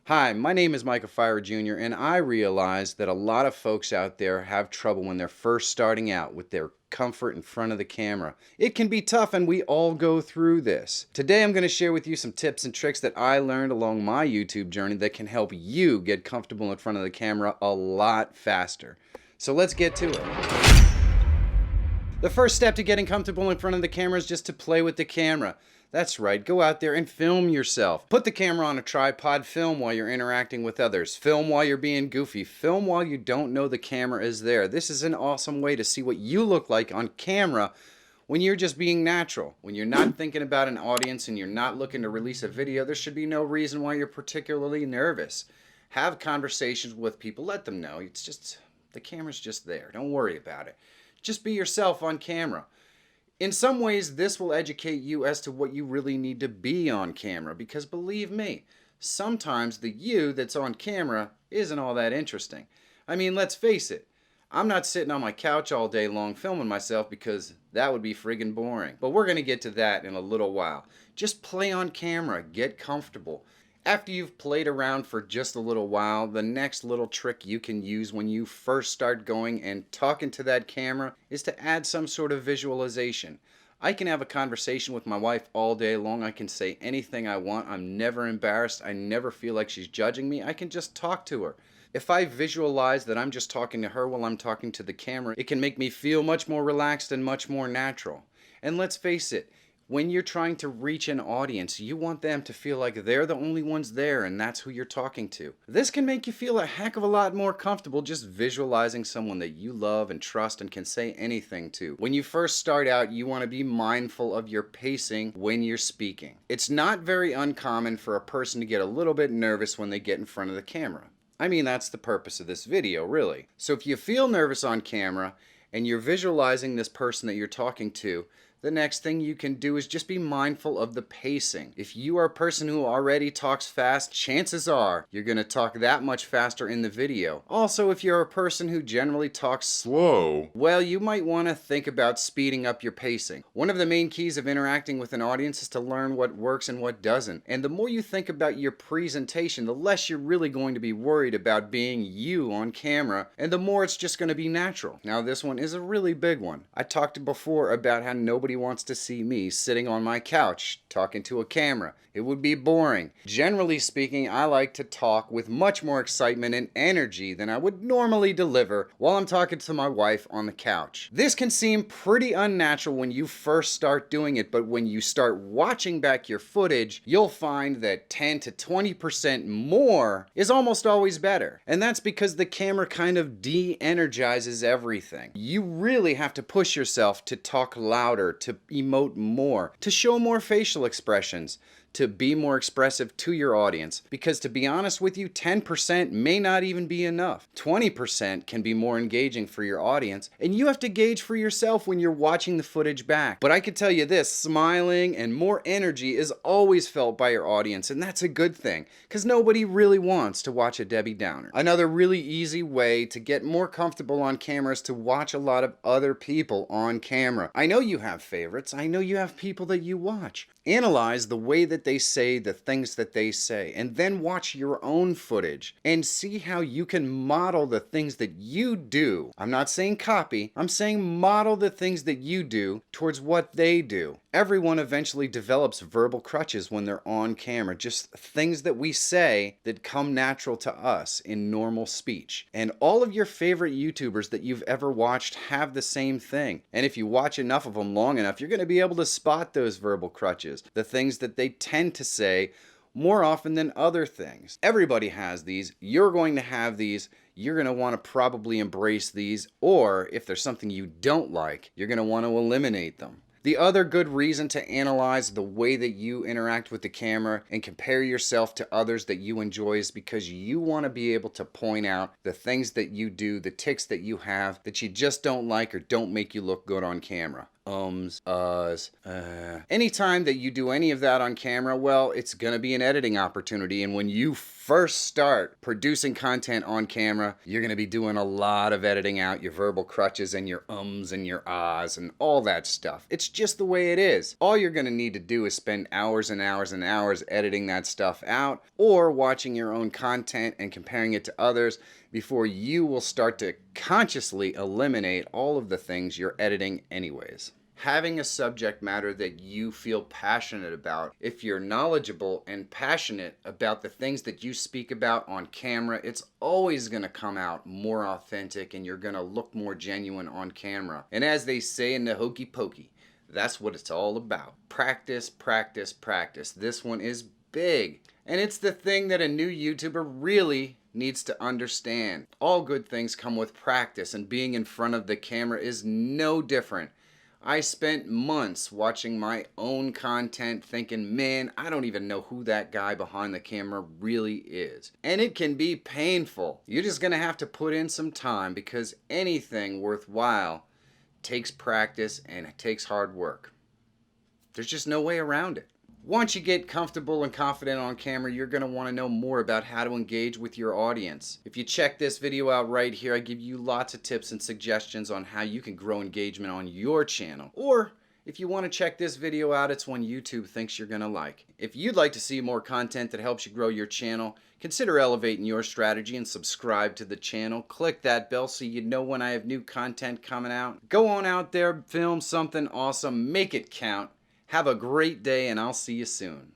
Hi, my name is Micah Fire Jr., and I realize that a lot of folks out there have trouble when they're first starting out with their comfort in front of the camera. It can be tough, and we all go through this. Today I'm going to share with you some tips and tricks that I learned along my YouTube journey that can help you get comfortable in front of the camera a lot faster. So let's get to it. The first step to getting comfortable in front of the camera is just to play with the camera. That's right, go out there and film yourself. Put the camera on a tripod, film while you're interacting with others, film while you're being goofy, film while you don't know the camera is there. This is an awesome way to see what you look like on camera when you're just being natural. When you're not thinking about an audience and you're not looking to release a video, there should be no reason why you're particularly nervous. Have conversations with people, let them know. It's just, the camera's just there. Don't worry about it. Just be yourself on camera. In some ways, this will educate you as to what you really need to be on camera, because believe me, sometimes the you that's on camera isn't all that interesting. I mean, let's face it, I'm not sitting on my couch all day long filming myself because that would be friggin' boring. But we're going to get to that in a little while. Just play on camera, get comfortable. After you've played around for just a little while, the next little trick you can use when you first start going and talking to that camera is to add some sort of visualization. I can have a conversation with my wife all day long. I can say anything I want. I'm never embarrassed. I never feel like she's judging me. I can just talk to her. If I visualize that I'm just talking to her while I'm talking to the camera, it can make me feel much more relaxed and much more natural. And let's face it, when you're trying to reach an audience, you want them to feel like they're the only ones there and that's who you're talking to. This can make you feel a heck of a lot more comfortable just visualizing someone that you love and trust and can say anything to. When you first start out, you want to be mindful of your pacing when you're speaking. It's not very uncommon for a person to get a little bit nervous when they get in front of the camera. I mean, that's the purpose of this video, really. So if you feel nervous on camera and you're visualizing this person that you're talking to, the next thing you can do is just be mindful of the pacing. If you are a person who already talks fast, chances are you're going to talk that much faster in the video. Also, if you're a person who generally talks slow, well, you might want to think about speeding up your pacing. One of the main keys of interacting with an audience is to learn what works and what doesn't. And the more you think about your presentation, the less you're really going to be worried about being you on camera, and the more it's just going to be natural. Now, this one is a really big one. I talked before about how nobody wants to see me sitting on my couch talking to a camera. It would be boring. Generally speaking, I like to talk with much more excitement and energy than I would normally deliver while I'm talking to my wife on the couch. This can seem pretty unnatural when you first start doing it, but when you start watching back your footage, you'll find that 10 to 20% more is almost always better. And that's because the camera kind of de-energizes everything. You really have to push yourself to talk louder, to emote more, to show more facial expressions, to be more expressive to your audience. Because to be honest with you, 10% may not even be enough. 20% can be more engaging for your audience, and you have to gauge for yourself when you're watching the footage back. But I can tell you this, smiling and more energy is always felt by your audience, and that's a good thing, because nobody really wants to watch a Debbie Downer. Another really easy way to get more comfortable on camera is to watch a lot of other people on camera. I know you have favorites. I know you have people that you watch. Analyze the way that they say the things that they say, and then watch your own footage and see how you can model the things that you do. I'm not saying copy, I'm saying model the things that you do towards what they do. Everyone eventually develops verbal crutches when they're on camera, just things that we say that come natural to us in normal speech. And all of your favorite YouTubers that you've ever watched have the same thing. And if you watch enough of them long enough, you're going to be able to spot those verbal crutches, the things that they tend to say more often than other things. Everybody has these. You're going to have these. You're going to want to probably embrace these, or if there's something you don't like, you're going to want to eliminate them. The other good reason to analyze the way that you interact with the camera and compare yourself to others that you enjoy is because you want to be able to point out the things that you do, the tics that you have that you just don't like or don't make you look good on camera. Anytime that you do any of that on camera, well, it's going to be an editing opportunity. And when you first start producing content on camera, you're going to be doing a lot of editing out your verbal crutches and your and your ahs and all that stuff. It's just the way it is. All you're going to need to do is spend hours and hours and hours editing that stuff out, or watching your own content and comparing it to others, before you will start to consciously eliminate all of the things you're editing anyways. Having a subject matter that you feel passionate about, if you're knowledgeable and passionate about the things that you speak about on camera, it's always going to come out more authentic and you're going to look more genuine on camera. And as they say in the hokey pokey, that's what it's all about. Practice, practice, practice. This one is big. And it's the thing that a new YouTuber really needs to understand. All good things come with practice, and being in front of the camera is no different. I spent months watching my own content thinking, man, I don't even know who that guy behind the camera really is. And it can be painful. You're just going to have to put in some time, because anything worthwhile takes practice and it takes hard work. There's just no way around it. Once you get comfortable and confident on camera, you're going to want to know more about how to engage with your audience. If you check this video out right here, I give you lots of tips and suggestions on how you can grow engagement on your channel. Or if you want to check this video out, it's one YouTube thinks you're going to like. If you'd like to see more content that helps you grow your channel, consider elevating your strategy and subscribe to the channel. Click that bell so you know when I have new content coming out. Go on out there, film something awesome, make it count. Have a great day, and I'll see you soon.